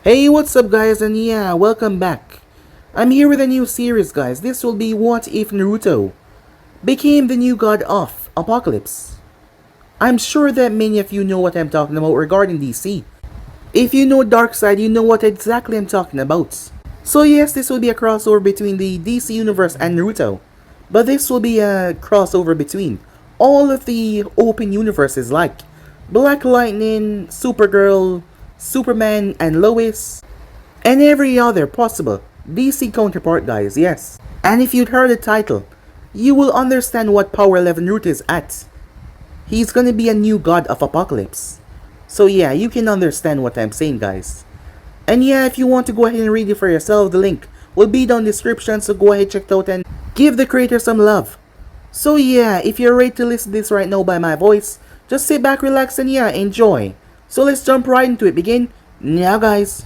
Hey, what's up guys, and yeah, welcome back. I'm here with a new series guys. This will be What If Naruto became the new god of Apokolips. I'm sure that many of you know what I'm talking about regarding DC. If you know Darkseid, you know what exactly I'm talking about. So yes, this will be a crossover between the DC universe and Naruto. But this will be a crossover between all of the open universes like Black Lightning, Supergirl, Superman and Lois, and every other possible DC counterpart guys, yes. And if you'd heard the title, you will understand what power level Naruto is at. He's gonna be a new god of Apokolips. So yeah, you can understand what I'm saying guys. And yeah, if you want to go ahead and read it for yourself, the link will be down in the description, so go ahead check it out and give the creator some love. So yeah, if you're ready to listen to this right now by my voice, just sit back, relax, and yeah, enjoy. So let's jump right into it. Begin now guys.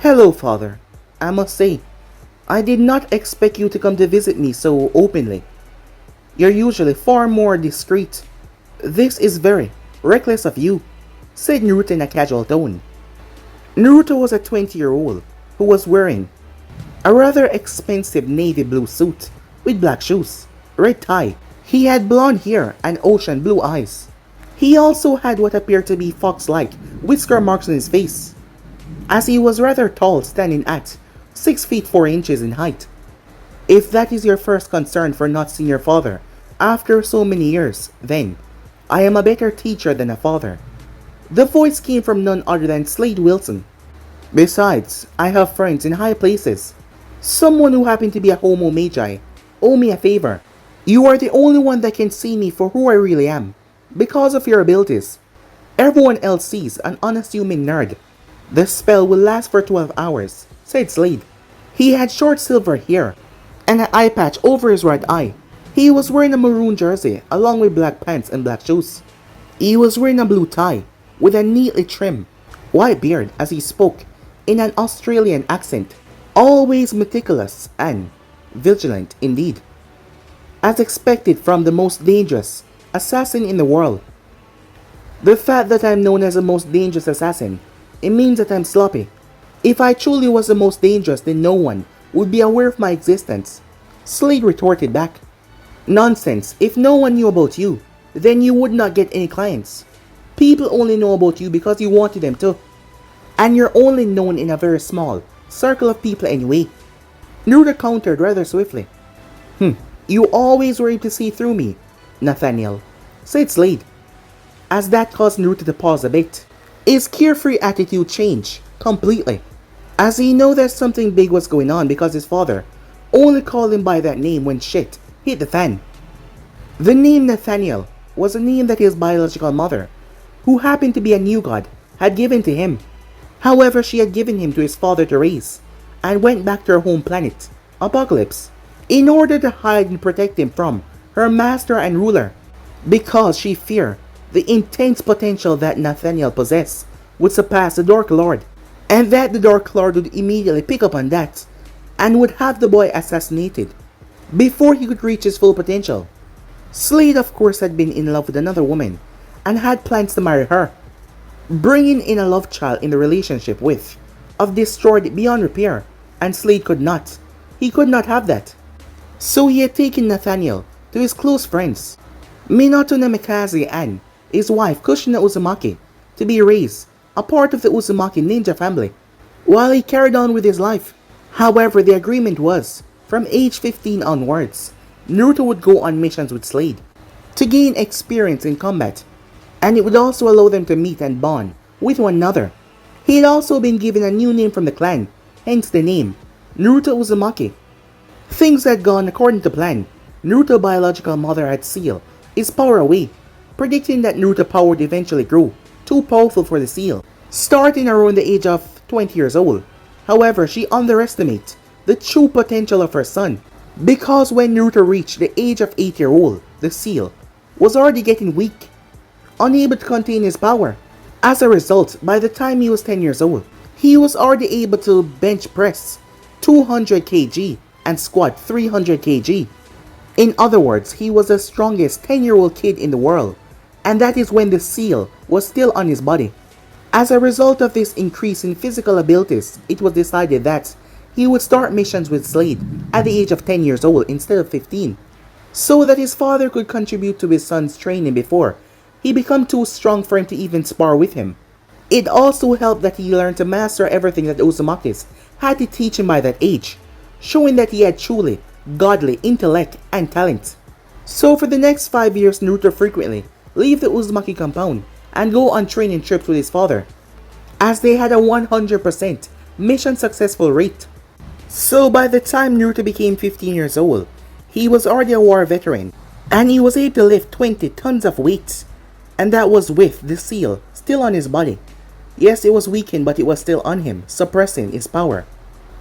Hello, Father. I must say, I did not expect you to come to visit me so openly. You're usually far more discreet. This is very reckless of you, said Naruto in a casual tone. Naruto was a 20-year-old who was wearing a rather expensive navy blue suit with black shoes, red tie. He had blonde hair and ocean blue eyes. He also had what appeared to be fox-like whisker marks on his face, as he was rather tall, standing at 6 feet 4 inches in height. If that is your first concern for not seeing your father after so many years, then I am a better teacher than a father. The voice came from none other than Slade Wilson. Besides, I have friends in high places. Someone who happened to be a homo magi owe me a favor. You are the only one that can see me for who I really am, because of your abilities. Everyone else sees an unassuming nerd. The spell will last for 12 hours, said Slade. He had short silver hair and an eye patch over his right eye. He was wearing a maroon jersey along with black pants and black shoes. He was wearing a blue tie with a neatly trimmed white beard as he spoke in an Australian accent, always meticulous and vigilant indeed, as expected from the most dangerous assassin in the world. The fact that I'm known as the most dangerous assassin, it means that I'm sloppy. If I truly was the most dangerous, then no one would be aware of my existence, Slade retorted back. Nonsense. If no one knew about you, then you would not get any clients. People only know about you because you wanted them to. And you're only known in a very small circle of people anyway. Naruto countered rather swiftly. You always were able to see through me, Nathaniel, said Slade, as that caused Naruto to pause a bit. His carefree attitude changed completely, as he knew that something big was going on because his father only called him by that name when shit hit the fan. The name Nathaniel was a name that his biological mother, who happened to be a new god, had given to him. However, she had given him to his father to raise, and went back to her home planet, Apokolips, in order to hide and protect him from her master and ruler, because she feared the intense potential that Nathaniel possessed would surpass the Dark Lord, and that the Dark Lord would immediately pick up on that, and would have the boy assassinated before he could reach his full potential. Slade of course had been in love with another woman, and had plans to marry her, bringing in a love child in the relationship with, of destroyed it beyond repair, and Slade could not. He could not have that. So he had taken Nathaniel to his close friends, Minato Namikaze and his wife Kushina Uzumaki, to be raised a part of the Uzumaki ninja family, while he carried on with his life. However, the agreement was, from age 15 onwards, Naruto would go on missions with Slade to gain experience in combat, and it would also allow them to meet and bond with one another. He had also been given a new name from the clan, hence the name Naruto Uzumaki. Things had gone according to plan. Naruto's biological mother had sealed his power away, predicting that Naruto's power would eventually grow too powerful for the seal, starting around the age of 20 years old. However, she underestimated the true potential of her son, because when Naruto reached the age of 8-year-old, the seal was already getting weak, unable to contain his power. As a result, by the time he was 10 years old, he was already able to bench press 200 kg and squat 300 kg. In other words, he was the strongest 10-year-old kid in the world, and that is when the seal was still on his body. As a result of this increase in physical abilities, it was decided that he would start missions with Slade at the age of 10 years old instead of 15, so that his father could contribute to his son's training before he became too strong for him to even spar with him. It also helped that he learned to master everything that Uzumaki had to teach him by that age, showing that he had truly godly intellect and talent. So for the next 5 years, Naruto frequently leave the Uzumaki compound and go on training trips with his father, as they had a 100% mission successful rate. So by the time Naruto became 15 years old, he was already a war veteran, and he was able to lift 20 tons of weight, and that was with the seal still on his body. Yes, it was weakened, but it was still on him, suppressing his power.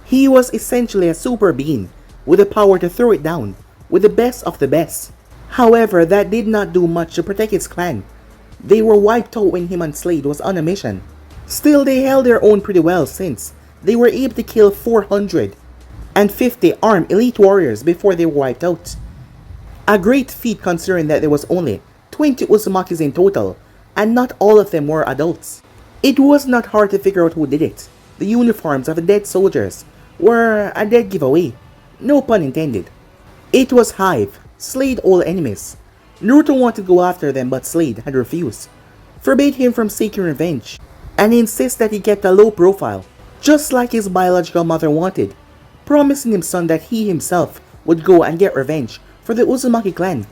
He was essentially a super being with the power to throw it down with the best of the best. However, that did not do much to protect his clan. They were wiped out when him and Slade was on a mission. Still, they held their own pretty well, since they were able to kill 450 armed elite warriors before they were wiped out. A great feat considering that there was only 20 Uzumakis in total, and not all of them were adults. It was not hard to figure out who did it. The uniforms of the dead soldiers were a dead giveaway, no pun intended. It was Hive, Slade's old enemies. Naruto wanted to go after them, but Slade had refused, forbade him from seeking revenge, and insisted that he kept a low profile, just like his biological mother wanted, promising his son that he himself would go and get revenge for the Uzumaki clan.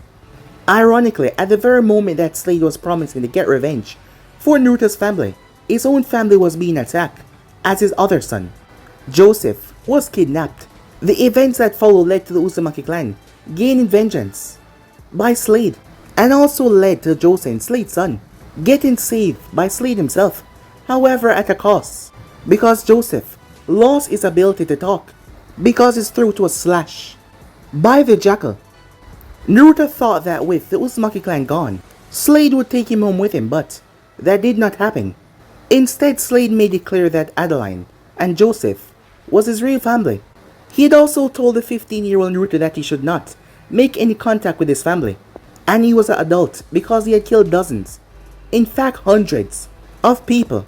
Ironically, at the very moment that Slade was promising to get revenge for Naruto's family, his own family was being attacked, as his other son, Joseph, was kidnapped. The events that followed led to the Uzumaki clan gaining vengeance by Slade, and also led to Joseph, Slade's son, getting saved by Slade himself, however at a cost, because Joseph lost his ability to talk because his throat was slashed by the jackal. Naruto thought that with the Uzumaki clan gone, Slade would take him home with him, but that did not happen. Instead, Slade made it clear that Adeline and Joseph was his real family. He had also told the 15-year-old Naruto that he should not make any contact with his family, and he was an adult because he had killed dozens, in fact hundreds, of people,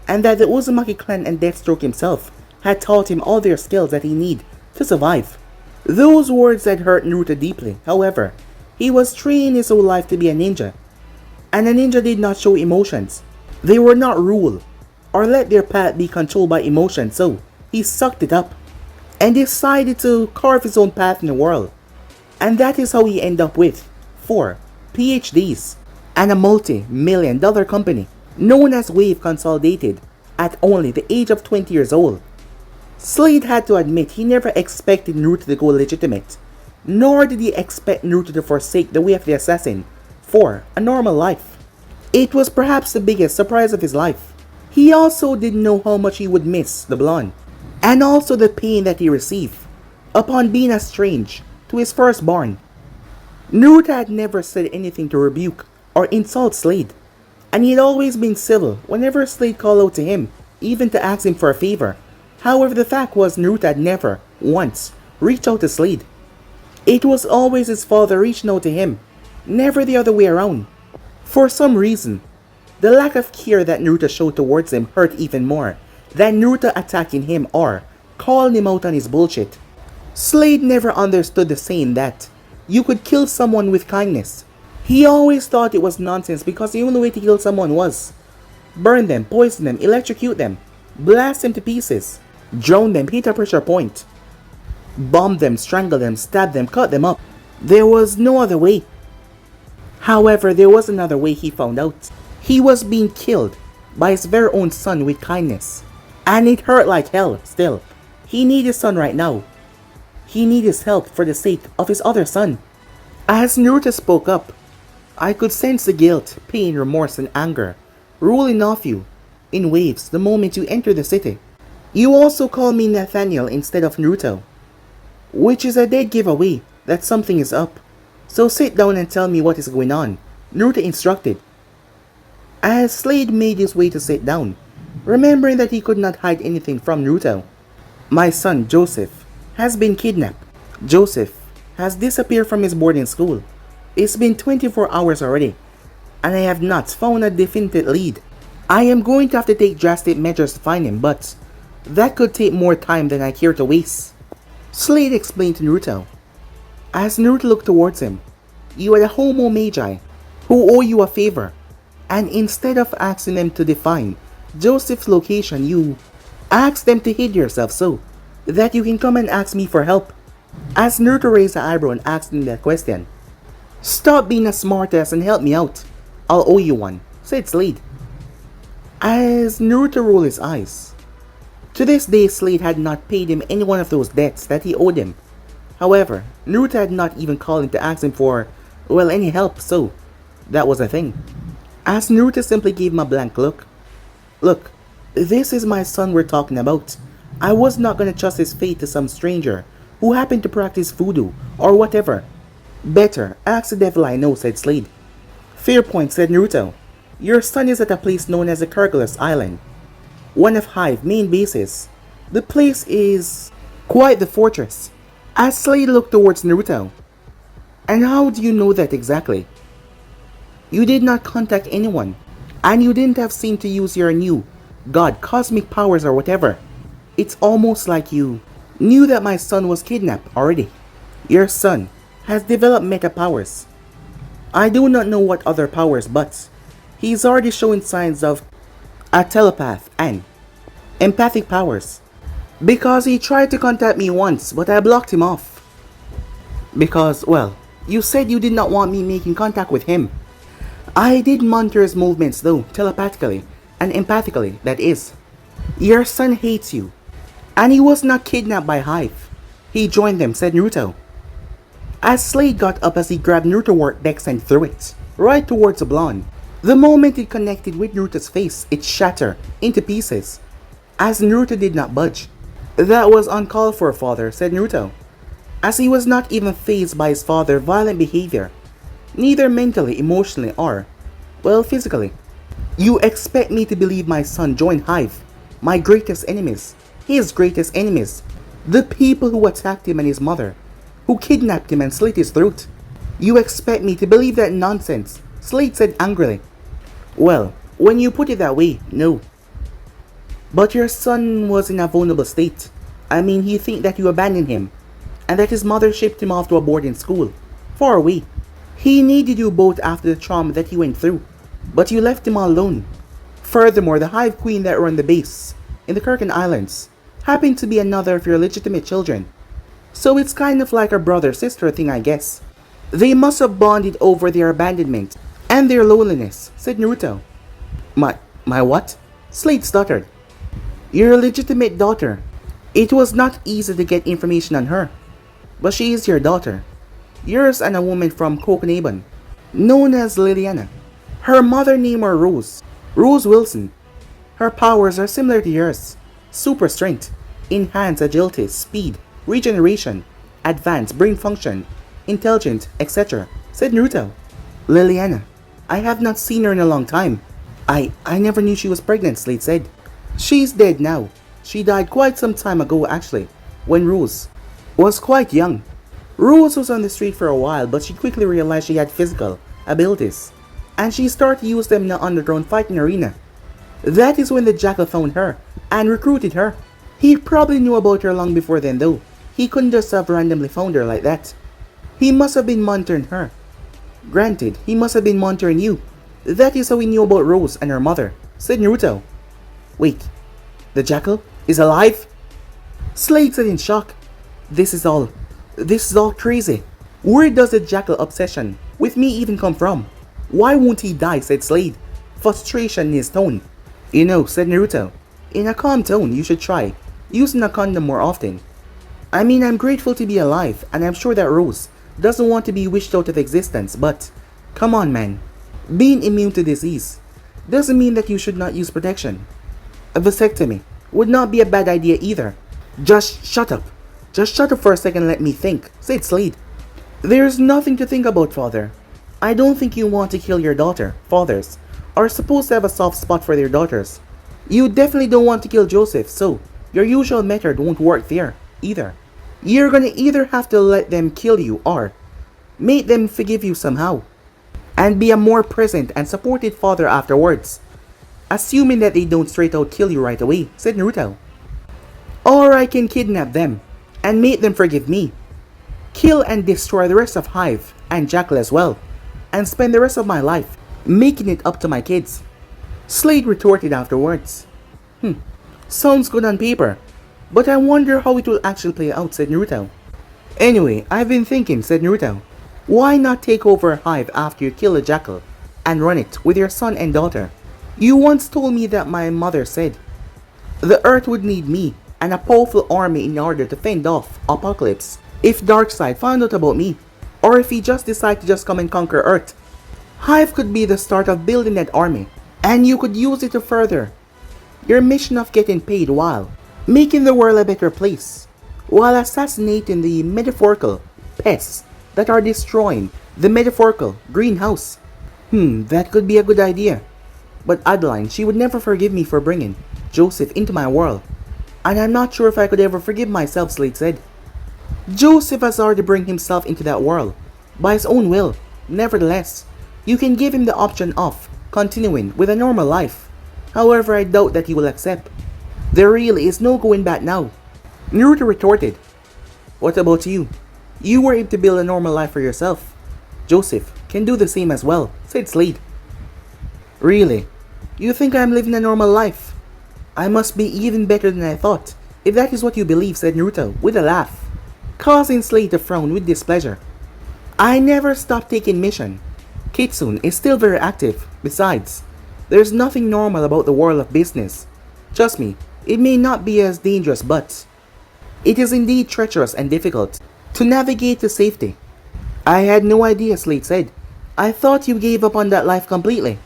and that the Uzumaki clan and Deathstroke himself had taught him all their skills that he needed to survive. Those words had hurt Naruto deeply. However, he was training his whole life to be a ninja, and a ninja did not show emotions. They were not ruled or let their path be controlled by emotion, so he sucked it up and decided to carve his own path in the world. And that is how he ended up with 4 PhDs and a multi-million-dollar company known as Wave Consolidated at only the age of 20 years old. Slade had to admit he never expected Naruto to go legitimate, nor did he expect Naruto to forsake the way of the assassin for a normal life. It was perhaps the biggest surprise of his life. He also didn't know how much he would miss the blonde, and also the pain that he received upon being estranged to his firstborn. Naruto had never said anything to rebuke or insult Slade, and he had always been civil whenever Slade called out to him, even to ask him for a favor. However, the fact was Naruto had never once reached out to Slade. It was always his father reaching out to him, never the other way around. For some reason, the lack of care that Naruto showed towards him hurt even more than Naruto attacking him or calling him out on his bullshit. Slade never understood the saying that you could kill someone with kindness. He always thought it was nonsense because the only way to kill someone was burn them, poison them, electrocute them, blast them to pieces, drown them, hit a pressure point, bomb them, strangle them, stab them, cut them up. There was no other way. However, there was another way he found out. He was being killed by his very own son with kindness. And it hurt like hell still. He needed his son right now. He needs his help for the sake of his other son. As Naruto spoke up, I could sense the guilt, pain, remorse, and anger rolling off you in waves the moment you enter the city. You also call me Nathaniel instead of Naruto, which is a dead giveaway that something is up. So sit down and tell me what is going on, Naruto instructed. As Slade made his way to sit down, remembering that he could not hide anything from Naruto. My son Joseph has been kidnapped. Joseph has disappeared from his boarding school. It's been 24 hours already, and I have not found a definitive lead. I am going to have to take drastic measures to find him, but that could take more time than I care to waste, Slade explained to Naruto. As Naruto looked towards him, you are the Homo Magi, who owe you a favor, and instead of asking them to define Joseph's location, you ask them to hide yourself so that you can come and ask me for help. As Naruto raised an eyebrow and asked him that question, stop being a smartass and help me out. I'll owe you one, said Slade. As Naruto rolled his eyes. To this day, Slade had not paid him any one of those debts that he owed him. However, Naruto had not even called him to ask him for, well, any help, so that was a thing. As Naruto simply gave him a blank look. Look, this is my son we're talking about. I was not gonna trust his fate to some stranger who happened to practice voodoo or whatever. Better ask the devil I know, said Slade. Fair point, said Naruto. Your son is at a place known as the Kerguelen Island, one of Hive's main bases. The place is quite the fortress. As Slade looked towards Naruto. And how do you know that exactly? You did not contact anyone, and you didn't have seemed to use your new god cosmic powers or whatever. It's almost like you knew that my son was kidnapped already. Your son has developed meta powers. I do not know what other powers, but he's already showing signs of a telepath and empathic powers. Because he tried to contact me once, but I blocked him off. Because, well, you said you did not want me making contact with him. I did monitor his movements though, telepathically and empathically, that is. Your son hates you, and he was not kidnapped by Hive. He joined them, said Naruto. As Slade got up as he grabbed Naruto's dex and threw it right towards the blonde. The moment it connected with Naruto's face, it shattered into pieces, as Naruto did not budge. That was uncalled for, father, said Naruto, as he was not even fazed by his father's violent behavior, neither mentally, emotionally, or, well, physically. You expect me to believe my son joined Hive, my greatest enemies, his greatest enemies, the people who attacked him and his mother, who kidnapped him and slit his throat. You expect me to believe that nonsense, Slade said angrily. Well, when you put it that way, no. But your son was in a vulnerable state. I mean, he think that you abandoned him, and that his mother shipped him off to a boarding school, far away. He needed you both after the trauma that he went through, but you left him all alone. Furthermore, the Hive Queen that run the base in the Kerguelen Islands happened to be another of your legitimate children. So it's kind of like a brother-sister thing, I guess. They must have bonded over their abandonment and their loneliness, said Naruto. My what? Slade stuttered. Your legitimate daughter. It was not easy to get information on her, but she is your daughter. Yours and a woman from Coconabon, known as Liliana. Her mother name was Rose Wilson. Her powers are similar to yours. Super strength, enhanced agility, speed, regeneration, advanced brain function, intelligent, etc., said Naruto. Liliana, I have not seen her in a long time. I never knew she was pregnant, Slade said. She's dead now. She died quite some time ago actually, when Rose was quite young. Rose was on the street for a while, but she quickly realized she had physical abilities, and she started to use them in the underground fighting arena. That is when the Jackal found her and recruited her. He probably knew about her long before then though. He couldn't just have randomly found her like that. He must have been monitoring her. Granted, he must have been monitoring you. That is how he knew about Rose and her mother, said Naruto. Wait, the Jackal is alive? Slade said in shock. This is all crazy. Where does the Jackal obsession with me even come from? Why won't he die, said Slade, frustration in his tone. You know, said Naruto, in a calm tone, you should try using a condom more often. I mean, I'm grateful to be alive, and I'm sure that Rose doesn't want to be wished out of existence, but come on, man. Being immune to disease doesn't mean that you should not use protection. A vasectomy would not be a bad idea either. Just shut up. Just shut up for a second and let me think, said Slade. There's nothing to think about, father. I don't think you want to kill your daughter. Fathers are supposed to have a soft spot for their daughters. You definitely don't want to kill Joseph, so your usual method won't work there either. You're gonna either have to let them kill you or make them forgive you somehow, and be a more present and supportive father afterwards, assuming that they don't straight out kill you right away, said Naruto. Or I can kidnap them and make them forgive me, kill and destroy the rest of Hive and Jackal as well, and spend the rest of my life making it up to my kids. Slade retorted afterwards. Sounds good on paper, but I wonder how it will actually play out, said Naruto. Anyway, I've been thinking, said Naruto. Why not take over Hive after you kill a Jackal and run it with your son and daughter? You once told me that my mother said the Earth would need me and a powerful army in order to fend off Apokolips if Darkseid found out about me, or if he just decided to just come and conquer Earth. Hive could be the start of building that army, and you could use it to further your mission of getting paid while making the world a better place, while assassinating the metaphorical pests that are destroying the metaphorical greenhouse. That could be a good idea. But Adeline, she would never forgive me for bringing Joseph into my world, and I'm not sure if I could ever forgive myself, Slade said. Joseph has already brought himself into that world by his own will. Nevertheless, you can give him the option of continuing with a normal life. However, I doubt that he will accept. There really is no going back now. Naruto retorted. What about you? You were able to build a normal life for yourself. Joseph can do the same as well, said Slade. Really? You think I'm living a normal life? I must be even better than I thought, if that is what you believe, said Naruto with a laugh, causing Slade to frown with displeasure. I never stopped taking mission. Kitsune is still very active. Besides, there's nothing normal about the world of business. Trust me, it may not be as dangerous, but it is indeed treacherous and difficult to navigate to safety. I had no idea, Slade said. I thought you gave up on that life completely.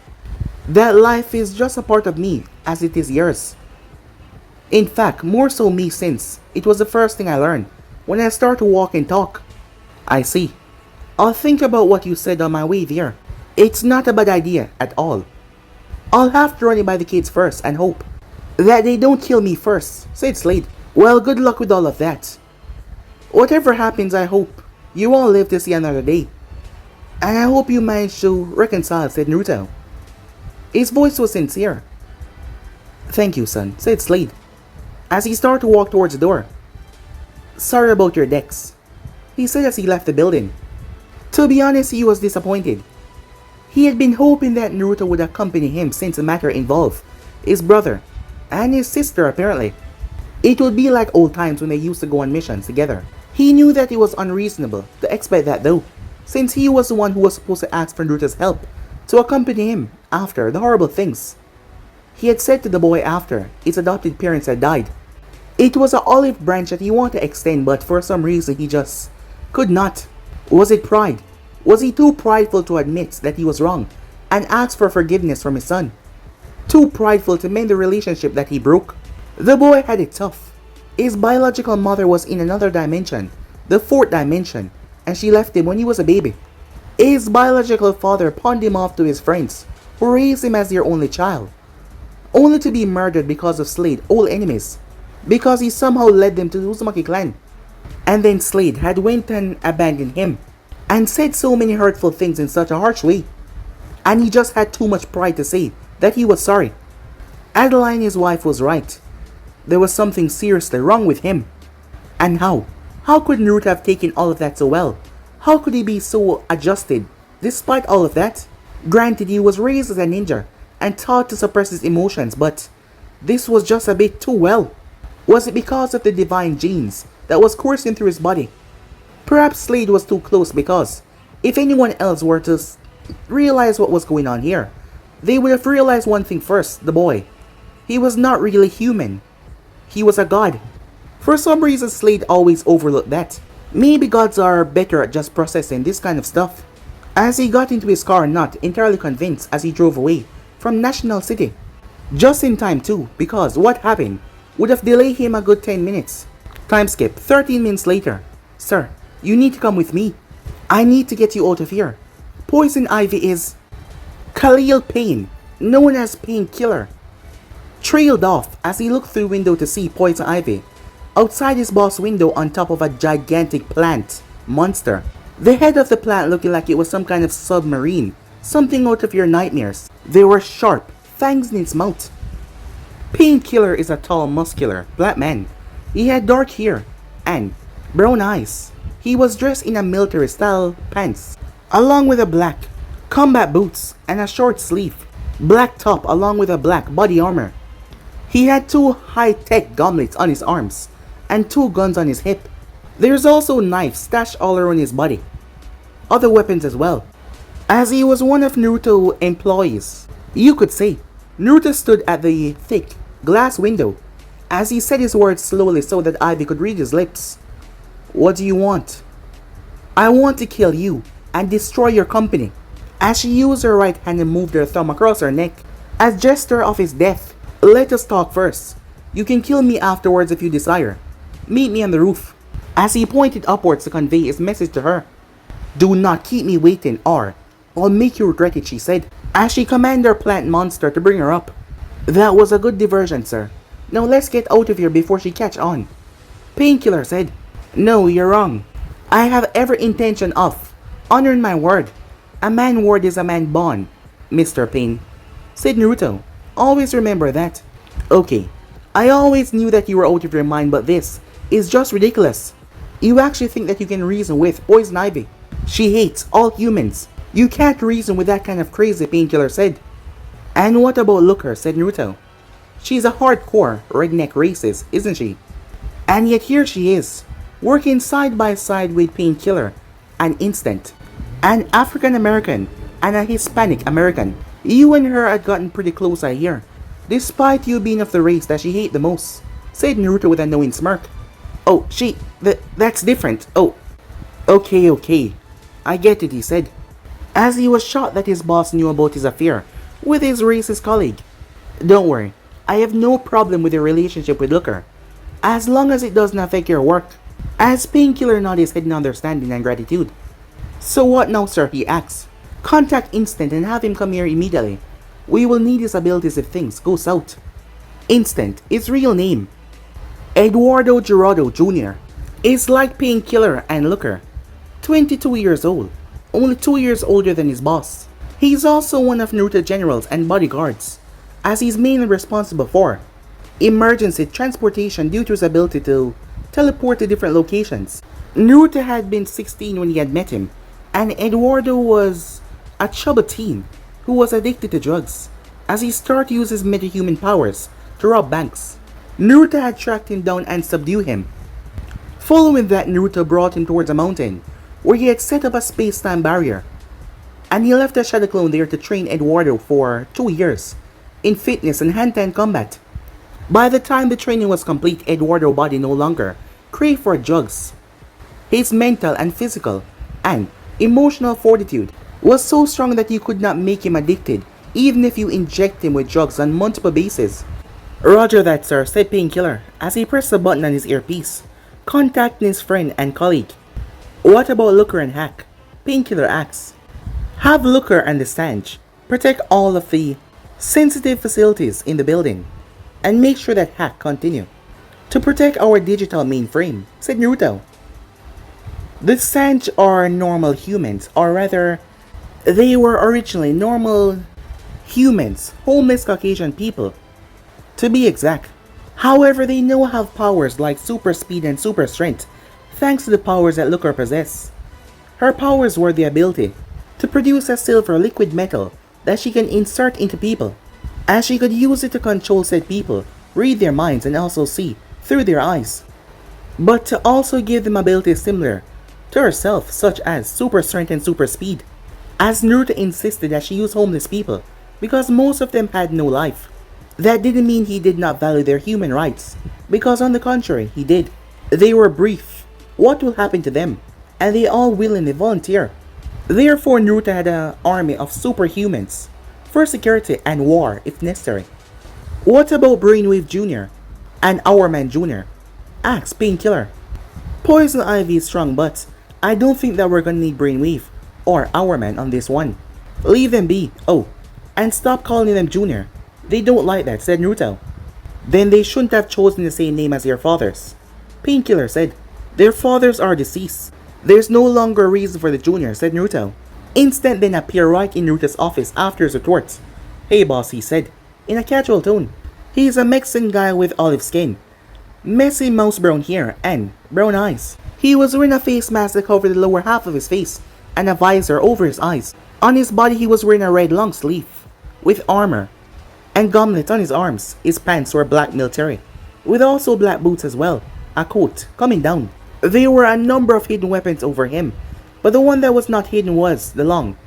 That life is just a part of me, as it is yours. In fact, more so me, since it was the first thing I learned when I started to walk and talk. I see. I'll think about what you said on my way there. It's not a bad idea at all. I'll have to run it by the kids first and hope that they don't kill me first, said Slade. Well, good luck with all of that. Whatever happens, I hope you all live to see another day. And I hope you manage to reconcile, said Naruto. His voice was sincere. Thank you, son, said Slade, as he started to walk towards the door. Sorry about your decks, he said as he left the building. To be honest, he was disappointed. He had been hoping that Naruto would accompany him, since the matter involved his brother and his sister apparently. It would be like old times when they used to go on missions together. He knew that it was unreasonable to expect that though, since he was the one who was supposed to ask for Naruto's help to accompany him after the horrible things he had said to the boy after his adopted parents had died. It was an olive branch that he wanted to extend, but for some reason he just could not. Was it pride? Was he too prideful to admit that he was wrong and ask for forgiveness from his son? Too prideful to mend the relationship that he broke? The boy had it tough. His biological mother was in another dimension, the fourth dimension, and she left him when he was a baby. His biological father pawned him off to his friends, who raised him as their only child, only to be murdered because of Slade, old enemies, because he somehow led them to the Uzumaki clan. And then Slade had went and abandoned him, and said so many hurtful things in such a harsh way, and he just had too much pride to say that he was sorry. Adeline, his wife, was right. There was something seriously wrong with him. And how? How could Naruto have taken all of that so well? How could he be so adjusted despite all of that? Granted, he was raised as a ninja and taught to suppress his emotions, but this was just a bit too well. Was it because of the divine genes that was coursing through his body? Perhaps Slade was too close, because if anyone else were to realize what was going on here, they would have realized one thing first: the boy. He was not really human. He was a god. For some reason, Slade always overlooked that. Maybe gods are better at just processing this kind of stuff. As he got into his car, not entirely convinced as he drove away from National City. Just in time too, because what happened would have delayed him a good 10 minutes. Time skip, 13 minutes later. Sir, you need to come with me. I need to get you out of here. Poison Ivy is... Khalil Payne, known as Painkiller, trailed off as he looked through window to see Poison Ivy outside his boss window on top of a gigantic plant monster. The head of the plant looking like it was some kind of submarine, something out of your nightmares. There were sharp fangs in its mouth. Painkiller is a tall, muscular black man. He had dark hair and brown eyes. He was dressed in a military-style pants, along with a black combat boots and a short sleeve black top along with a black body armor. He had 2 high-tech gauntlets on his arms and 2 guns on his hip. There's also knives stashed all around his body. Other weapons as well. As he was one of Naruto employees, you could say. Naruto stood at the thick glass window as he said his words slowly so that Ivy could read his lips. What do you want? I want to kill you and destroy your company. As she used her right hand and moved her thumb across her neck, as gesture of his death. Let us talk first. You can kill me afterwards if you desire. Meet me on the roof. As he pointed upwards to convey his message to her. Do not keep me waiting or I'll make you regret it, she said, as she commanded her plant monster to bring her up. That was a good diversion, sir. Now let's get out of here before she catch on. Painkiller said. No, you're wrong. I have every intention of honoring my word. A man word is a man bond, Mr. Pain, said Naruto. Always remember that. Okay, I always knew that you were out of your mind, but this is just ridiculous. You actually think that you can reason with Poison Ivy. She hates all humans. You can't reason with that kind of crazy, Painkiller said. And what about Looker, said Naruto. She's a hardcore redneck racist, isn't she? And yet here she is, working side by side with Painkiller, an instant. An African American and a Hispanic American. You and her had gotten pretty close, I hear. Despite you being of the race that she hates the most, said Naruto with a knowing smirk. Oh, that's different. Oh, okay. I get it, he said, as he was shocked that his boss knew about his affair with his racist colleague. Don't worry, I have no problem with your relationship with Looker, as long as it doesn't affect your work. As Painkiller nodded his head in understanding and gratitude. So what now, sir, he asks. Contact Instant and have him come here immediately. We will need his abilities if things go south. Instant, his real name, Eduardo Gerardo Jr., is like Painkiller and Looker. 22 years old, only 2 years older than his boss. He's also one of Naruto's generals and bodyguards, as he's mainly responsible for emergency transportation due to his ability to teleport to different locations. Naruto had been 16 when he had met him, and Eduardo was a chubby teen who was addicted to drugs, as he started to use his metahuman powers to rob banks. Naruto had tracked him down and subdued him. Following that, Naruto brought him towards a mountain, where he had set up a space-time barrier, and he left a Shadow Clone there to train Eduardo for 2 years, in fitness and hand-to-hand combat. By the time the training was complete, Eduardo's body no longer craved for drugs. His mental and physical and emotional fortitude was so strong that you could not make him addicted, even if you inject him with drugs on multiple bases. Roger that, sir, said Painkiller, as he pressed a button on his earpiece, contacting his friend and colleague. What about Looker and Hack? Painkiller asks. Have Looker and the Sanj protect all of the sensitive facilities in the building, and make sure that Hack continue to protect our digital mainframe, said Naruto. The Sanj are normal humans, or rather, they were originally normal humans, homeless Caucasian people, to be exact. However, they now have powers like super speed and super strength, thanks to the powers that Looker possess. Her powers were the ability to produce a silver liquid metal that she can insert into people, as she could use it to control said people, read their minds, and also see through their eyes, but to also give them abilities similar to herself, such as super strength and super speed, as Naruto insisted that she use homeless people because most of them had no life. That didn't mean he did not value their human rights, because on the contrary, he did. They were brief. What will happen to them? And they all willingly volunteer. Therefore, Naruto had an army of superhumans for security and war if necessary. What about Brainwave Jr. and Our Man Jr.? Axe, Painkiller. Poison Ivy is strong, but I don't think that we're gonna need Brainwave or Our Man on this one. Leave them be. Oh, and stop calling them Junior. They don't like that, said Naruto. Then they shouldn't have chosen the same name as their fathers. Painkiller said, their fathers are deceased. There's no longer a reason for the Junior, said Naruto. Instant then appeared right in Naruto's office after his retort. Hey boss, he said, in a casual tone. He's a Mexican guy with olive skin, messy mouse brown hair, and brown eyes. He was wearing a face mask that covered the lower half of his face, and a visor over his eyes. On his body he was wearing a red long sleeve, with armor, and gauntlets on his arms. His pants were black military, with also black boots as well, a coat coming down. There were a number of hidden weapons over him, but the one that was not hidden was the long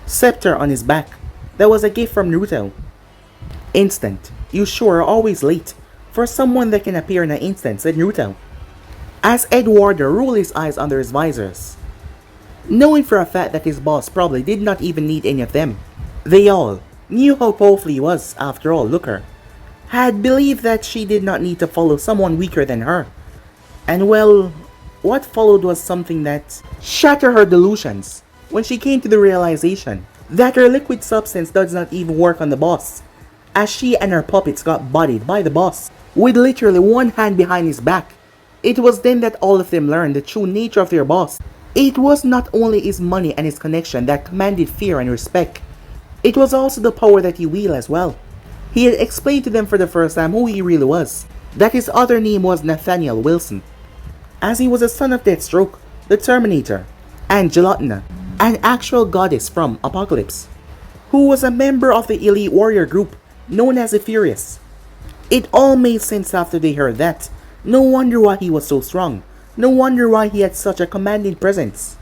scepter on his back. That was a gift from Naruto. Instant, you sure are always late for someone that can appear in an instant, said Naruto, as Eduardo rolled his eyes under his visors, knowing for a fact that his boss probably did not even need any of them. They all knew how powerful he was. After all, Looker had believed that she did not need to follow someone weaker than her. And well, what followed was something that shattered her delusions when she came to the realization that her liquid substance does not even work on the boss, as she and her puppets got bodied by the boss with literally one hand behind his back. It was then that all of them learned the true nature of their boss. It was not only his money and his connection that commanded fear and respect, it was also the power that he wielded as well. He had explained to them for the first time who he really was, that his other name was Nathaniel Wilson, as he was a son of Deathstroke, the Terminator, and Gelatina, an actual goddess from Apokolips, who was a member of the elite warrior group known as the Furious. It all made sense after they heard that. No wonder why he was so strong. No wonder why he had such a commanding presence.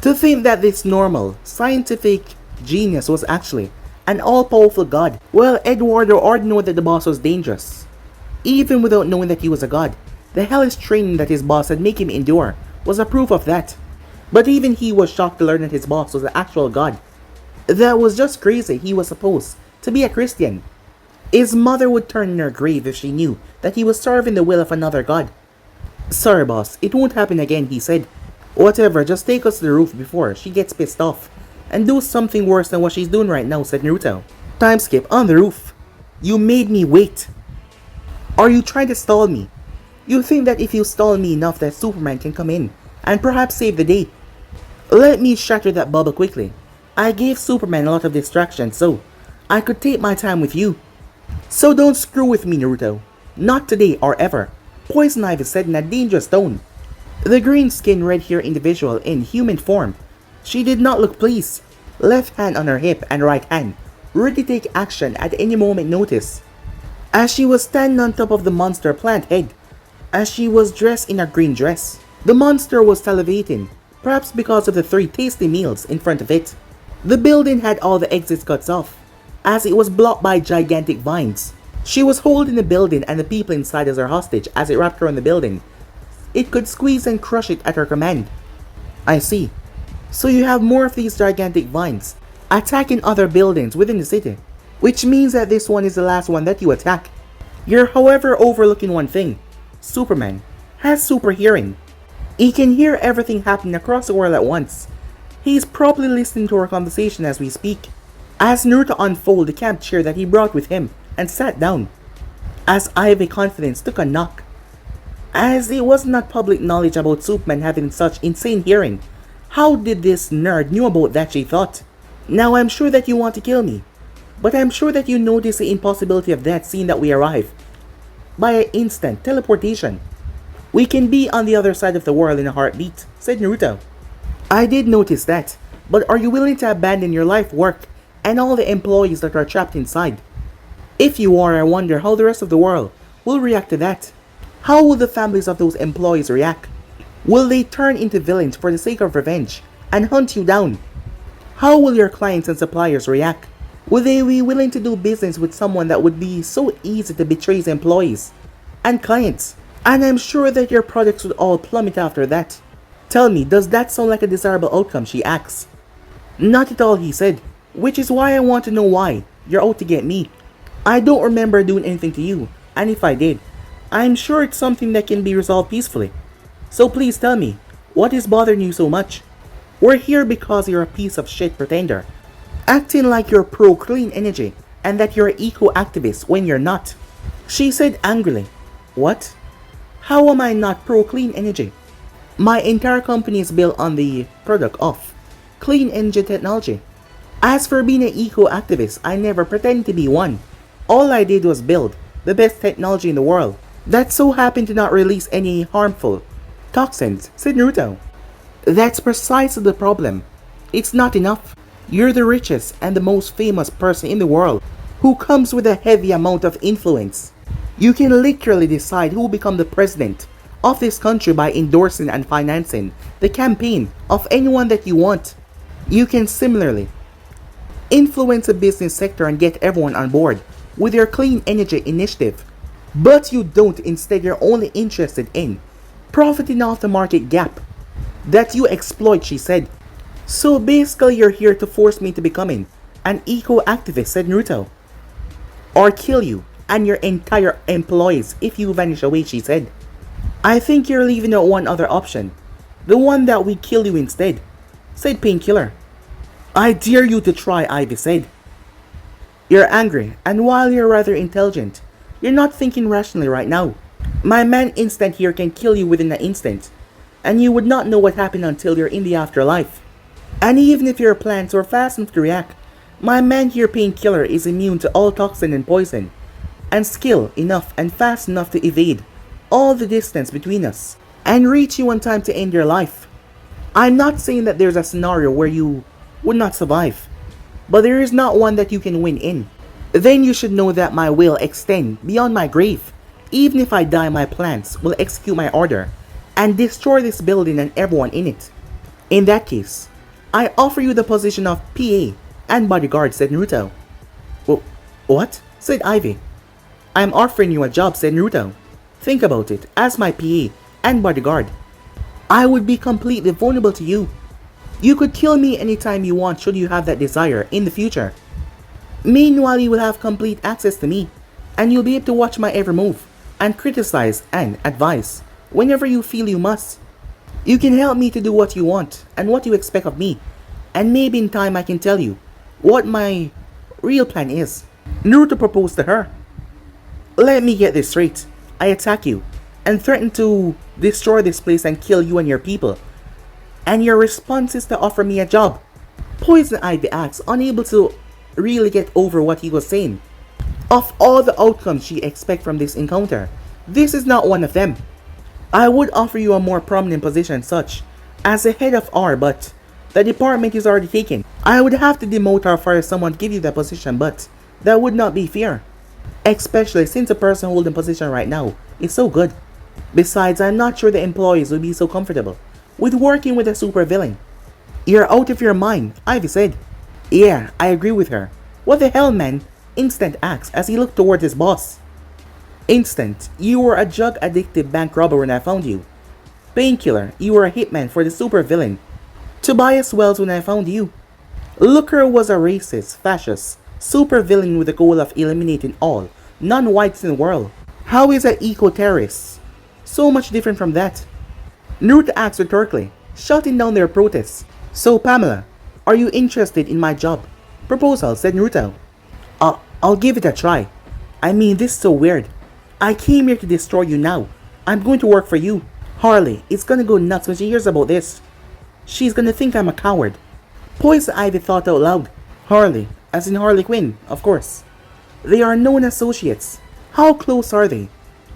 To think that this normal, scientific genius was actually an all-powerful god. Well, Eduardo already knew that the boss was dangerous, even without knowing that he was a god. The hellish training that his boss had made him endure was a proof of that. But even he was shocked to learn that his boss was an actual god. That was just crazy. He was supposed to be a Christian. His mother would turn in her grave if she knew that he was serving the will of another god. Sorry boss, it won't happen again, he said. Whatever, just take us to the roof before she gets pissed off and do something worse than what she's doing right now, said Naruto. Time skip on the roof. You made me wait. Are you trying to stall me? You think that if you stall me enough that Superman can come in and perhaps save the day? Let me shatter that bubble quickly. I gave Superman a lot of distraction so I could take my time with you. So don't screw with me, Naruto. Not today or ever, Poison Ivy said in a dangerous tone. The green-skinned red-haired individual in human form, she did not look pleased. Left hand on her hip and right hand, ready to take action at any moment notice. As she was standing on top of the monster plant head, as she was dressed in a green dress. The monster was salivating, perhaps because of the 3 tasty meals in front of it. The building had all the exits cut off, as it was blocked by gigantic vines. She was holding the building and the people inside as her hostage as it wrapped around the building. It could squeeze and crush it at her command. I see. So you have more of these gigantic vines attacking other buildings within the city, which means that this one is the last one that you attack. You're however overlooking one thing. Superman has super hearing. He can hear everything happening across the world at once. He's probably listening to our conversation as we speak. As Naruto unfolded the camp chair that he brought with him and sat down, as Ivy Confidence took a knock. As it was not public knowledge about Superman having such insane hearing, how did this nerd knew about that, she thought. Now I'm sure that you want to kill me, but I'm sure that you notice the impossibility of that seeing that we arrive by an instant teleportation. We can be on the other side of the world in a heartbeat, said Naruto. I did notice that, but are you willing to abandon your life work and all the employees that are trapped inside? If you are, I wonder how the rest of the world will react to that. How will the families of those employees react? Will they turn into villains for the sake of revenge and hunt you down? How will your clients and suppliers react? Would they be willing to do business with someone that would be so easy to betray his employees and clients? And I'm sure that your products would all plummet after that. Tell me, does that sound like a desirable outcome? She asks. Not at all, he said, which is why I want to know why you're out to get me. I don't remember doing anything to you, and if I did, I'm sure it's something that can be resolved peacefully. So please tell me, what is bothering you so much? We're here because you're a piece of shit pretender, acting like you're pro-clean energy and that you're an eco-activist when you're not. She said angrily. What? How am I not pro-clean energy? My entire company is built on the product of clean energy technology. As for being an eco-activist, I never pretended to be one. All I did was build the best technology in the world that so happened to not release any harmful toxins, said Naruto. That's precisely the problem. It's not enough. You're the richest and the most famous person in the world who comes with a heavy amount of influence. You can literally decide who will become the president of this country by endorsing and financing the campaign of anyone that you want. You can similarly influence the business sector and get everyone on board with your clean energy initiative. But you don't. Instead, you're only interested in profiting off the market gap that you exploit, she said. So basically you're here to force me to becoming an eco-activist, said Naruto. Or kill you and your entire employees if you vanish away, she said. I think you're leaving out one other option. The one that we kill you instead, said Painkiller. I dare you to try, Ivy said. You're angry, and while you're rather intelligent, you're not thinking rationally right now. My man Instant here can kill you within an instant, and you would not know what happened until you're in the afterlife. And even if your plans were fast enough to react, my man here Painkiller is immune to all toxin and poison, and skill enough and fast enough to evade all the distance between us, and reach you on time to end your life. I'm not saying that there's a scenario where you would not survive, but there is not one that you can win in. Then you should know that my will extend beyond my grave. Even if I die, my plans will execute my order and destroy this building and everyone in it. In that case, I offer you the position of PA and bodyguard, said Naruto. What? Said Ivy. I'm offering you a job, said Naruto. Think about it, as my PA and bodyguard, I would be completely vulnerable to you. You could kill me anytime you want should you have that desire in the future. Meanwhile, you will have complete access to me, and you'll be able to watch my every move, and criticize and advise whenever you feel you must. You can help me to do what you want, and what you expect of me, and maybe in time I can tell you what my real plan is. Naruto proposed to her. Let me get this straight. I attack you, and threaten to destroy this place and kill you and your people. And your response is to offer me a job. Poison Ivy asks, unable to really get over what he was saying. Of all the outcomes she expects from this encounter, this is not one of them. I would offer you a more prominent position such as the head of R, but the department is already taken. I would have to demote or fire someone to give you that position, but that would not be fair. Especially since the person holding position right now is so good. Besides, I'm not sure the employees would be so comfortable with working with a supervillain. You're out of your mind, Ivy said. Yeah, I agree with her. What the hell, man? Instant asked as he looked toward his boss. Instant, you were a drug-addicted bank robber when I found you. Painkiller, you were a hitman for the supervillain Tobias Wells when I found you. Looker was a racist, fascist, supervillain with the goal of eliminating all non-whites in the world. How is an eco-terrorist so much different from that? Naruto asked rhetorically, shutting down their protests. So Pamela, are you interested in my job proposal? Said Naruto. I'll give it a try. I mean, this is so weird. I came here to destroy you now. I'm going to work for you. Harley is gonna go nuts when she hears about this. She's gonna think I'm a coward. Poison Ivy thought out loud. Harley, as in Harley Quinn, of course. They are known associates. How close are they?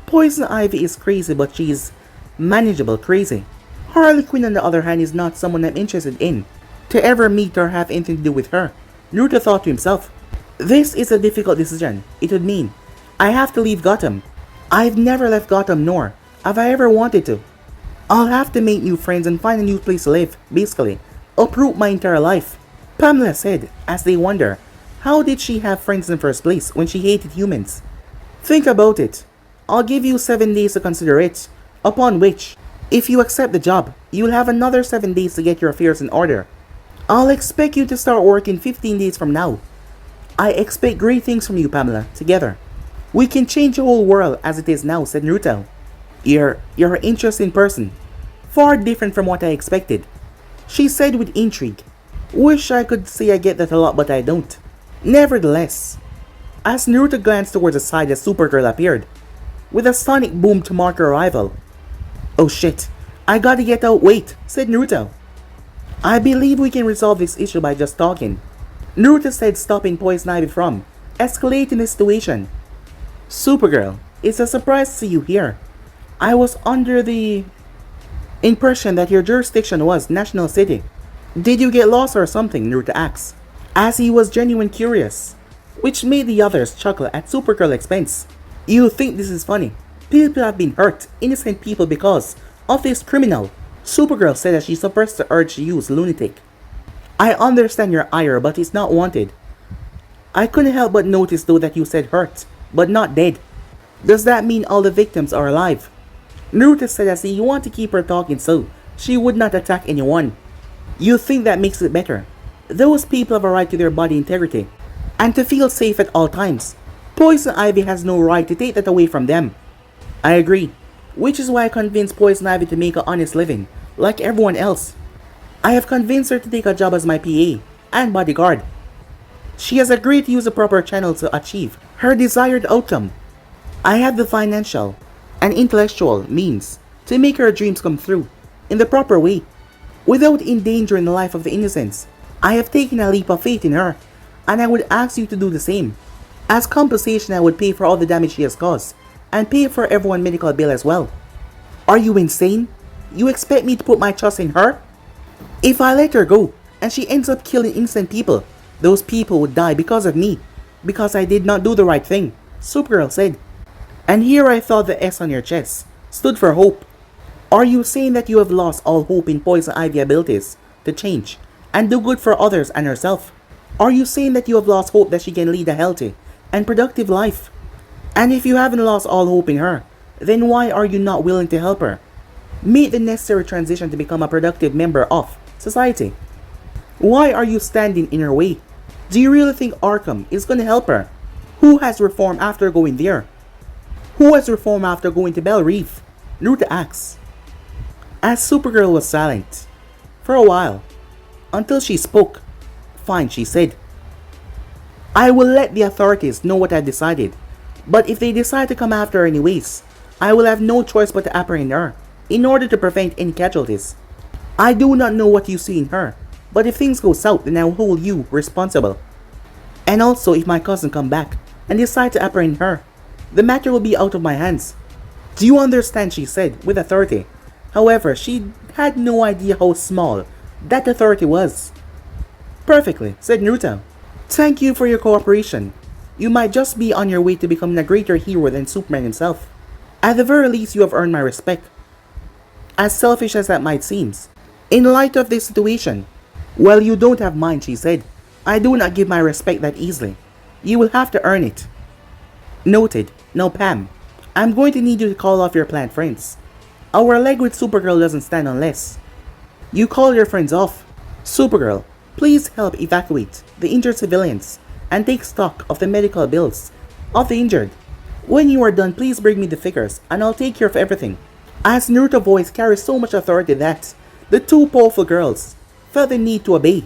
Poison Ivy is crazy, but she's manageable crazy. Harley Quinn, on the other hand, is not someone I'm interested in to ever meet or have anything to do with her. Naruto thought to himself, this is a difficult decision. It would mean I have to leave Gotham. I've never left Gotham, nor have I ever wanted to. I'll have to make new friends and find a new place to live, basically uproot my entire life. Pamela said as they wonder How did she have friends in the first place when she hated humans? Think about it. I'll give you 7 days to consider it, upon which, if you accept the job, you'll have another 7 days to get your affairs in order. I'll expect you to start work in 15 days from now. I expect great things from you, Pamela, together. We can change the whole world as it is now, said Naruto. You're an interesting person. Far different from what I expected, she said with intrigue. Wish I could say I get that a lot, but I don't. Nevertheless, as Naruto glanced towards the side as Supergirl appeared, with a sonic boom to mark her arrival. Oh shit, I gotta get out, wait, said Naruto. I believe we can resolve this issue by just talking, Naruto said, stopping Poison Ivy from escalating the situation. Supergirl, it's a surprise to see you here. I was under the impression that your jurisdiction was National City. Did you get lost or something? Naruto asked, as he was genuinely curious, which made the others chuckle at Supergirl's expense. You think this is funny? People have been hurt, innocent people, because of this criminal, Supergirl said as she suppressed the urge to use lunatic. I understand your ire, but it's not wanted. I couldn't help but notice though that you said hurt, but not dead. Does that mean all the victims are alive? Naruto said as he wanted to keep her talking so she would not attack anyone. You think that makes it better? Those people have a right to their body integrity, and to feel safe at all times. Poison Ivy has no right to take that away from them. I agree, which is why I convinced Poison Ivy to make an honest living, like everyone else. I have convinced her to take a job as my PA and bodyguard. She has agreed to use the proper channel to achieve her desired outcome. I have the financial and intellectual means to make her dreams come through in the proper way, without endangering the life of the innocents. I have taken a leap of faith in her, and I would ask you to do the same. As compensation, I would pay for all the damage she has caused, and pay for everyone's medical bill as well. Are you insane? You expect me to put my trust in her? If I let her go, and she ends up killing innocent people, those people would die because of me, because I did not do the right thing, Supergirl said. And here I thought the S on your chest stood for hope. Are you saying that you have lost all hope in Poison Ivy's abilities to change and do good for others and herself? Are you saying that you have lost hope that she can lead a healthy and productive life? And if you haven't lost all hope in her, then why are you not willing to help her make the necessary transition to become a productive member of society? Why are you standing in her way? Do you really think Arkham is going to help her? Who has reformed after going there? Who has reformed after going to Belle Reef? Naruto asks, as Supergirl was silent for a while, until she spoke. Fine, she said. I will let the authorities know what I decided, but if they decide to come after her anyways, I will have no choice but to apprehend her in order to prevent any casualties. I do not know what you see in her, but if things go south, then I will hold you responsible. And also, if my cousin come back and decide to apprehend her, the matter will be out of my hands. Do you understand? She said with authority. However, she had no idea how small that authority was. Perfectly, said Naruto. Thank you for your cooperation. You might just be on your way to becoming a greater hero than Superman himself. At the very least, you have earned my respect. As selfish as that might seem, in light of this situation. Well, you don't have mine, she said. I do not give my respect that easily. You will have to earn it. Noted. Now Pam, I'm going to need you to call off your planned friends. Our leg with Supergirl doesn't stand unless you call your friends off. Supergirl, please help evacuate the injured civilians and take stock of the medical bills of the injured. When you are done, please bring me the figures and I'll take care of everything. As Naruto's voice carries so much authority that the two powerful girls felt the need to obey,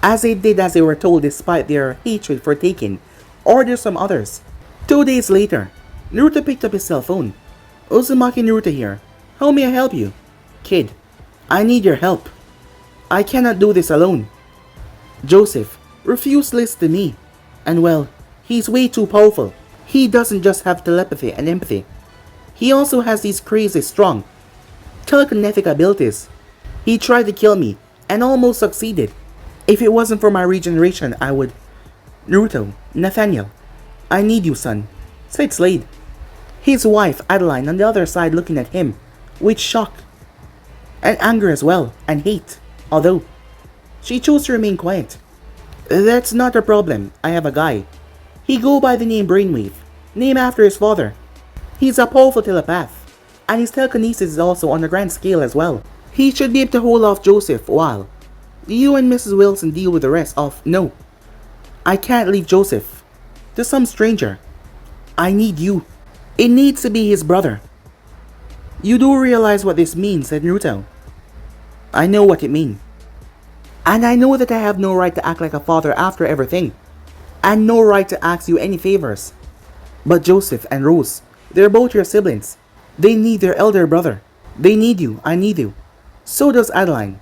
as they did as they were told despite their hatred for taking orders from others. 2 days later, Naruto picked up his cell phone. Uzumaki, Naruto here. How may I help you? Kid, I need your help. I cannot do this alone. Joseph refused to listen to me. And well, he's way too powerful. He doesn't just have telepathy and empathy. He also has these crazy strong telekinetic abilities. He tried to kill me and almost succeeded. If it wasn't for my regeneration, I would... Naruto, Nathaniel, I need you, son, said Slade. His wife, Adeline, on the other side looking at him with shock and anger as well, and hate, although she chose to remain quiet. That's not a problem. I have a guy. He go by the name Brainwave, named after his father. He's a powerful telepath, and his telekinesis is also on a grand scale as well. He should be able to hold off Joseph while you and Mrs. Wilson deal with the rest of... No, I can't leave Joseph to some stranger. I need you. It needs to be his brother. You do realize what this means, said Naruto. I know what it means. And I know that I have no right to act like a father after everything. And no right to ask you any favors. But Joseph and Rose, they're both your siblings. They need their elder brother. They need you. I need you. So does Adeline.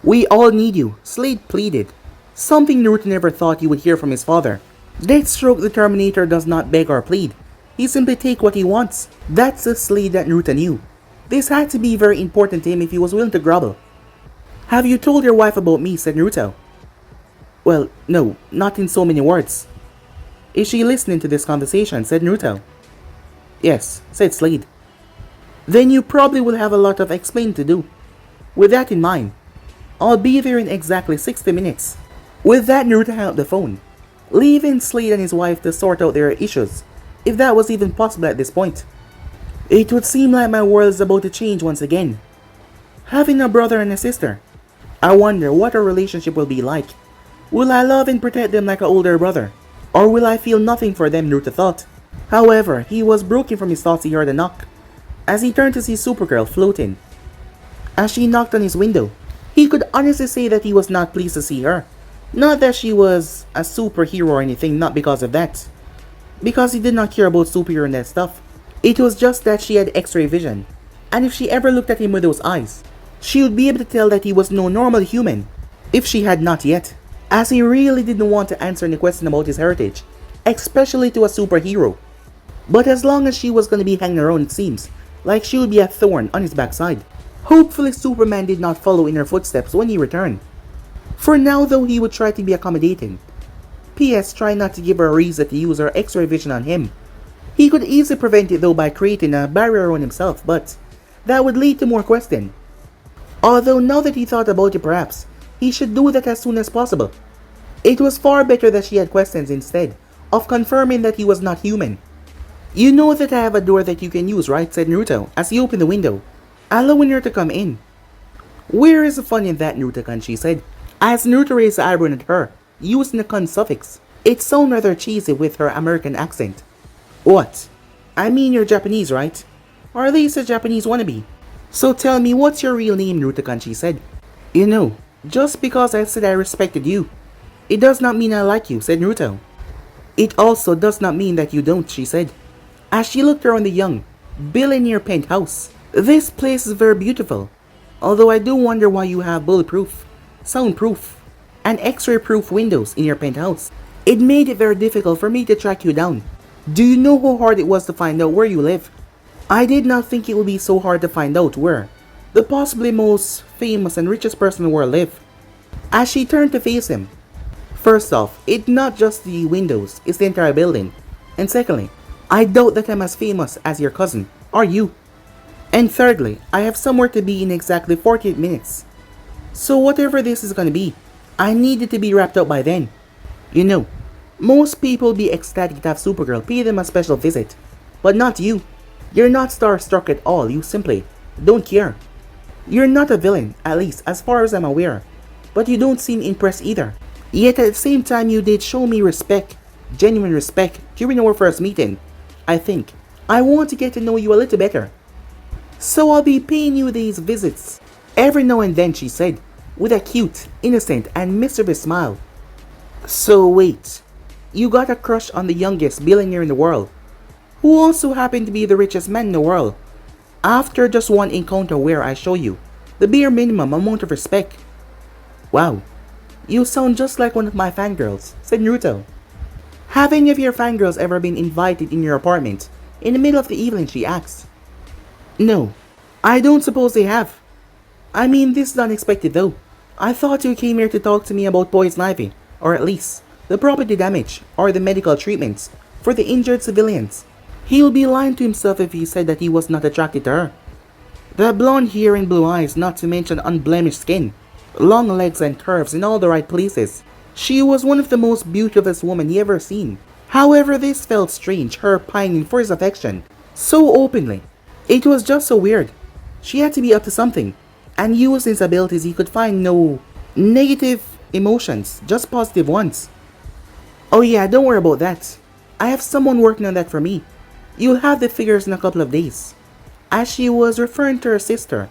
We all need you, Slade pleaded. Something Naruto never thought he would hear from his father. Deathstroke the Terminator does not beg or plead. He simply takes what he wants. That's the Slade that Naruto knew. This had to be very important to him if he was willing to grovel. Have you told your wife about me, said Naruto. Well, no, not in so many words. Is she listening to this conversation, said Naruto. Yes, said Slade. Then you probably will have a lot of explaining to do. With that in mind, I'll be there in exactly 60 minutes. With that, Naruto hung up the phone, leaving Slade and his wife to sort out their issues, if that was even possible at this point. It would seem like my world is about to change once again. Having a brother and a sister. I wonder what our relationship will be like. Will I love and protect them like an older brother? Or will I feel nothing for them, Naruto thought. However, he was broken from his thoughts. He heard a knock, as he turned to see Supergirl floating. As she knocked on his window, he could honestly say that he was not pleased to see her. Not that she was a superhero or anything, not because of that. Because he did not care about superhero and that stuff. It was just that she had X-ray vision, and if she ever looked at him with those eyes, she would be able to tell that he was no normal human, if she had not yet. As he really didn't want to answer any question about his heritage, especially to a superhero. But as long as she was going to be hanging around, it seems like she would be a thorn on his backside. Hopefully Superman did not follow in her footsteps when he returned. For now though, he would try to be accommodating. P.S. Try not to give her a reason to use her X-ray vision on him. He could easily prevent it though by creating a barrier around himself, but that would lead to more questions. Although now that he thought about it, perhaps he should do that as soon as possible. It was far better that she had questions instead of confirming that he was not human. You know that I have a door that you can use, right? Said Naruto as he opened the window, allowing her to come in. Where is the fun in that, Naruto-kun? She said, as Naruto raised the eyebrow at her, using the kun suffix. It sounded rather cheesy with her American accent. What? I mean, you're Japanese, right? Or at least a Japanese wannabe. So tell me, what's your real name, Naruto-kun? She said. You know, just because I said I respected you, it does not mean I like you, said Naruto. It also does not mean that you don't, she said, as she looked around the young, billionaire penthouse. This place is very beautiful, although I do wonder why you have bulletproof, soundproof, and X-ray proof windows in your penthouse. It made it very difficult for me to track you down. Do you know how hard it was to find out where you live? I did not think it would be so hard to find out where the possibly most famous and richest person in the world lived. As she turned to face him, first off, it's not just the windows, it's the entire building. And secondly, I doubt that I'm as famous as your cousin, or you. And thirdly, I have somewhere to be in exactly 48 minutes. So whatever this is gonna be, I need it to be wrapped up by then. You know, most people be ecstatic to have Supergirl pay them a special visit, but not you. You're not starstruck at all, you simply don't care. You're not a villain, at least as far as I'm aware, but you don't seem impressed either. Yet at the same time you did show me respect, genuine respect, during our first meeting. I think I want to get to know you a little better. So I'll be paying you these visits every now and then, she said, with a cute, innocent, and mischievous smile. So wait, you got a crush on the youngest billionaire in the world, who also happened to be the richest man in the world, after just one encounter where I show you the bare minimum amount of respect. Wow, you sound just like one of my fangirls, said Naruto. Have any of your fangirls ever been invited in your apartment in the middle of the evening, she asked. No, I don't suppose they have. I mean, this is unexpected though. I thought you came here to talk to me about Poison Ivy, or at least the property damage or the medical treatments for the injured civilians. He would be lying to himself if he said that he was not attracted to her. The blonde hair and blue eyes, not to mention unblemished skin, long legs and curves in all the right places. She was one of the most beautiful women he ever seen. However, this felt strange, her pining for his affection so openly. It was just so weird. She had to be up to something, and using his abilities he could find no negative emotions, just positive ones. Oh yeah, don't worry about that. I have someone working on that for me. You'll have the figures in a couple of days. As she was referring to her sister,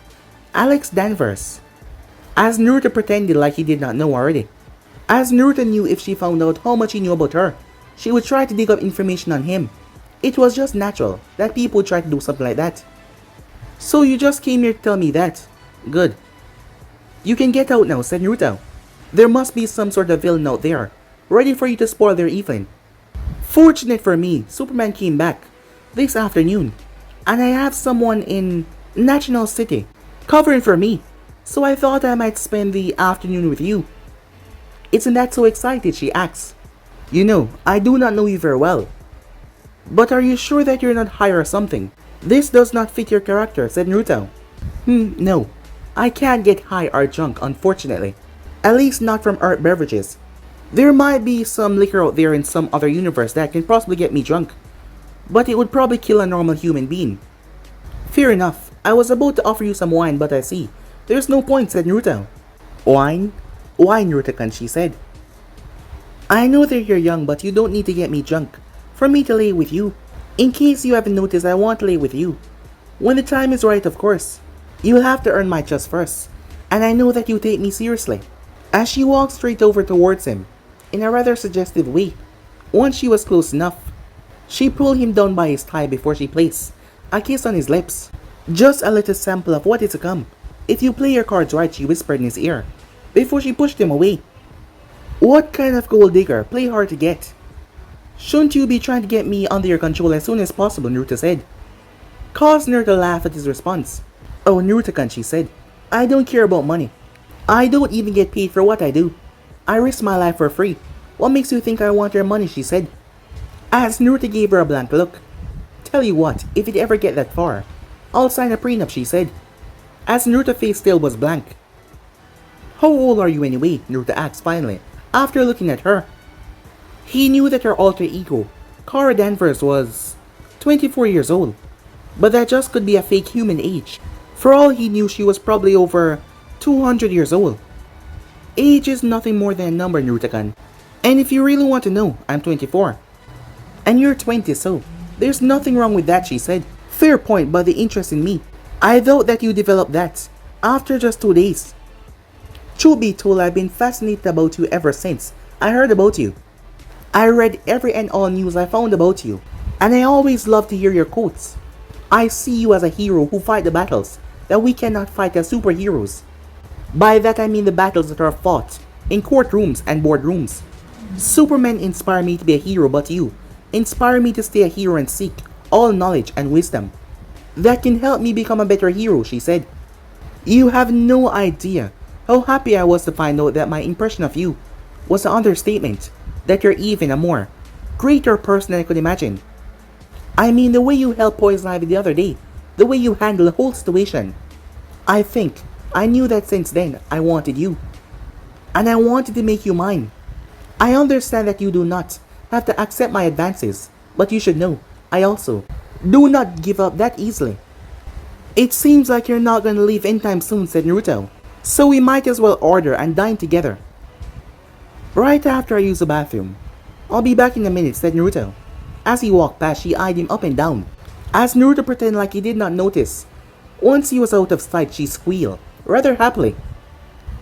Alex Danvers. As Naruto pretended like he did not know already. As Naruto knew if she found out how much he knew about her, she would try to dig up information on him. It was just natural that people would try to do something like that. So you just came here to tell me that. Good. You can get out now, said Naruto. There must be some sort of villain out there, ready for you to spoil their evening. Fortunate for me, Superman came back this afternoon, and I have someone in National City covering for me, so I thought I might spend the afternoon with you. Isn't that so excited, she asks. You know, I do not know you very well. But are you sure that you're not high or something? This does not fit your character, said Naruto. No. I can't get high or drunk, unfortunately. At least not from art beverages. There might be some liquor out there in some other universe that can possibly get me drunk. But it would probably kill a normal human being. Fair enough. I was about to offer you some wine, but I see. There's no point, said Naruto. Wine? Why, Naruto-kun, she said. I know that you're young, but you don't need to get me drunk for me to lay with you. In case you haven't noticed, I want to lay with you. When the time is right, of course. You'll have to earn my trust first, and I know that you take me seriously. As she walked straight over towards him, in a rather suggestive way. Once she was close enough, she pulled him down by his tie before she placed a kiss on his lips. Just a little sample of what is to come. If you play your cards right, she whispered in his ear, before she pushed him away. What kind of gold digger? Play hard to get. Shouldn't you be trying to get me under your control as soon as possible, Naruto said. Caused Naruto to laugh at his response. Oh, Naruto-kun, she said. I don't care about money. I don't even get paid for what I do. I risk my life for free. What makes you think I want your money, she said. As Naruto gave her a blank look. Tell you what, if it ever get that far, I'll sign a prenup, she said. As Naruto's face still was blank. How old are you anyway? Naruto asked finally, after looking at her. He knew that her alter ego, Kara Danvers, was 24 years old. But that just could be a fake human age. For all he knew, she was probably over 200 years old. Age is nothing more than a number, Naruto-kun. And if you really want to know, I'm 24. And you're 20, so there's nothing wrong with that, she said. Fair point, but the interest in me. I thought that you developed that after just 2 days. Truth be told, I've been fascinated about you ever since I heard about you. I read every and all news I found about you, and I always love to hear your quotes. I see you as a hero who fight the battles that we cannot fight as superheroes. By that I mean the battles that are fought in courtrooms and boardrooms. Supermen inspire me to be a hero, but you inspire me to stay a hero and seek all knowledge and wisdom that can help me become a better hero, she said. You have no idea how happy I was to find out that my impression of you was an understatement, that you're even a more greater person than I could imagine. I mean, the way you helped Poison Ivy the other day, the way you handled the whole situation. I think I knew that since then I wanted you. And I wanted to make you mine. I understand that you do not have to accept my advances, but you should know, I also do not give up that easily. It seems like you're not gonna leave anytime soon, said Naruto, so we might as well order and dine together. Right after I use the bathroom. I'll be back in a minute, said Naruto. As he walked past, she eyed him up and down, as Naruto pretended like he did not notice. Once he was out of sight, she squealed, rather happily.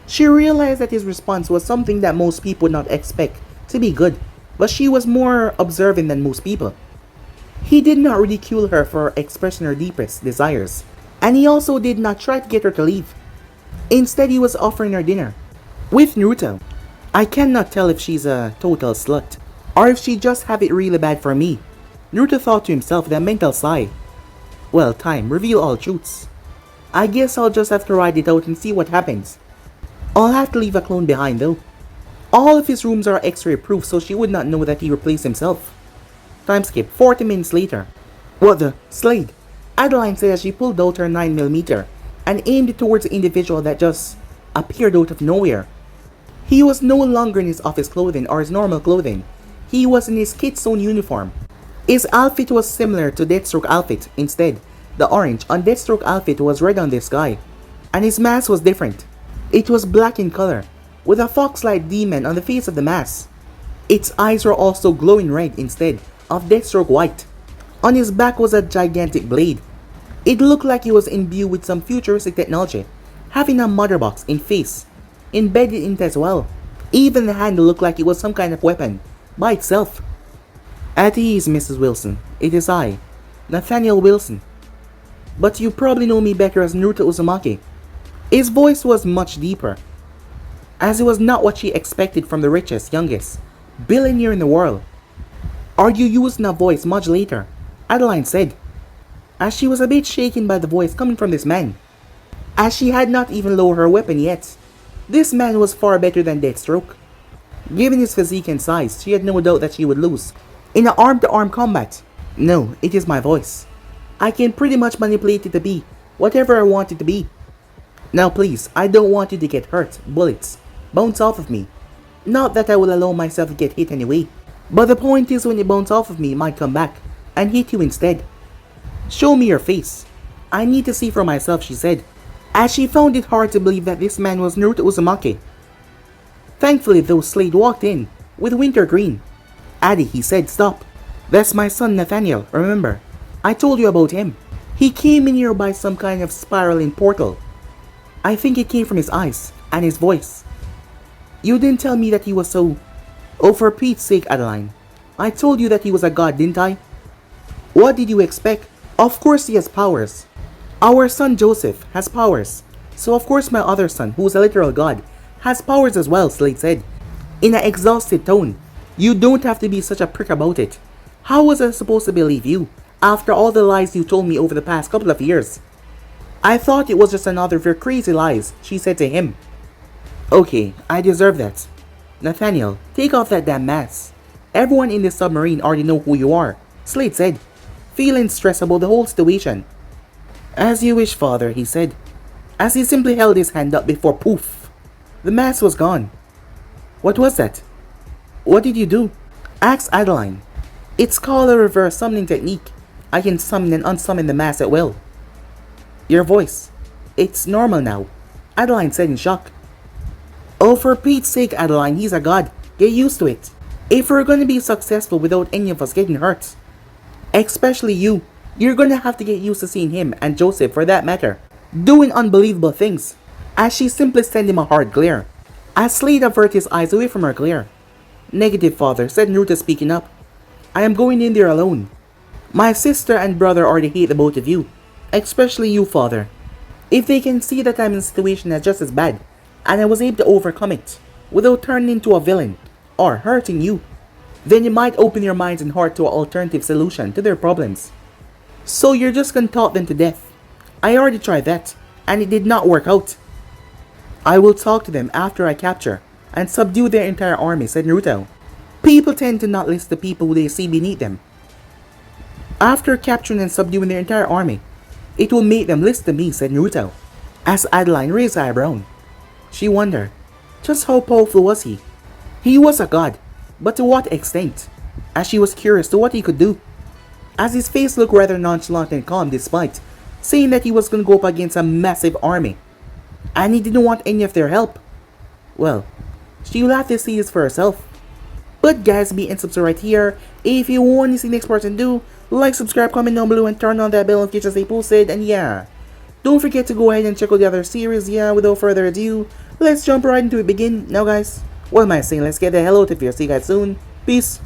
She realized that his response was something that most people would not expect to be good, but she was more observant than most people. He did not ridicule her for expressing her deepest desires, and he also did not try to get her to leave. Instead, he was offering her dinner with Naruto. I cannot tell if she's a total slut, or if she just have it really bad for me. Naruto thought to himself with a mental sigh. Well, time, reveal all truths. I guess I'll just have to ride it out and see what happens. I'll have to leave a clone behind though. All of his rooms are X-ray proof, so she would not know that he replaced himself. Time skip, 40 minutes later. What the? Slade! Adeline said as she pulled out her 9mm and aimed it towards the individual that just appeared out of nowhere. He was no longer in his office clothing or his normal clothing. He was in his kid's own uniform. His outfit was similar to Deathstroke outfit. Instead, the orange on Deathstroke outfit was red on this guy. And his mask was different. It was black in color, with a fox-like demon on the face of the mask. Its eyes were also glowing red instead of Deathstroke white. On his back was a gigantic blade. It looked like he was imbued with some futuristic technology, having a mother box in face, embedded in it as well. Even the handle looked like it was some kind of weapon, by itself. At ease, Mrs. Wilson. It is I, Nathaniel Wilson. But you probably know me better as Naruto Uzumaki. His voice was much deeper, as it was not what she expected from the richest, youngest billionaire in the world. Are you using a voice modulator? Adeline said, as she was a bit shaken by the voice coming from this man, as she had not even lowered her weapon yet. This man was far better than Deathstroke. Given his physique and size, she had no doubt that she would lose in an arm-to-arm combat. No, it is my voice. I can pretty much manipulate it to be whatever I want it to be. Now please, I don't want you to get hurt. Bullets bounce off of me. Not that I will allow myself to get hit anyway, but the point is when it bounce off of me, it might come back and hit you instead. Show me your face. I need to see for myself, she said, as she found it hard to believe that this man was Naruto Uzumaki. Thankfully though, Slade walked in with wintergreen. Addy, he said, stop. That's my son Nathaniel, remember? I told you about him. He came in here by some kind of spiraling portal. I think it came from his eyes and his voice. You didn't tell me that he was so... Oh, for Pete's sake, Adeline. I told you that he was a god, didn't I? What did you expect? Of course he has powers. Our son Joseph has powers. So of course my other son, who is a literal god, has powers as well, Slade said, in an exhausted tone. You don't have to be such a prick about it. How was I supposed to believe you, after all the lies you told me over the past couple of years? I thought it was just another of your crazy lies, she said to him. Okay, I deserve that. Nathaniel, take off that damn mask. Everyone in this submarine already know who you are, Slade said, feeling stressed about the whole situation. As you wish, father, he said, as he simply held his hand up before poof, the mask was gone. What was that? What did you do? Asked Adeline. It's called a reverse summoning technique. I can summon and unsummon the mask at will. Your voice. It's normal now, Adeline said in shock. Oh, for Pete's sake, Adeline, he's a god. Get used to it. If we're gonna be successful without any of us getting hurt, especially you, you're gonna have to get used to seeing him, and Joseph for that matter, doing unbelievable things. As she simply sent him a hard glare, as Slade averted his eyes away from her glare. Negative, father, said Naruto, speaking up. I am going in there alone. My sister and brother already hate the both of you, especially you, father. If they can see that I'm in a situation that's just as bad, and I was able to overcome it without turning into a villain or hurting you, then you might open your minds and heart to an alternative solution to their problems. So you're just gonna talk them to death. I already tried that, and it did not work out. I will talk to them after I capture and subdue their entire army, said Naruto. People tend to not listen to people who they see beneath them. After capturing and subduing their entire army, it will make them listen to me, said Naruto, as Adeline raised her eyebrow. She wondered, just how powerful was he? He was a god, but to what extent? As she was curious to what he could do. As his face looked rather nonchalant and calm despite saying that he was going to go up against a massive army, and he didn't want any of their help. Well, she will have to see this for herself. But guys, be and subscribe right here. If you want to see the next person do, like, subscribe, comment down below, and turn on that bell notification as they posted, and yeah. Don't forget to go ahead and check out the other series. Yeah, without further ado, let's jump right into it. Begin now, guys. What am I saying? Let's get the hell out of here. See you guys soon. Peace.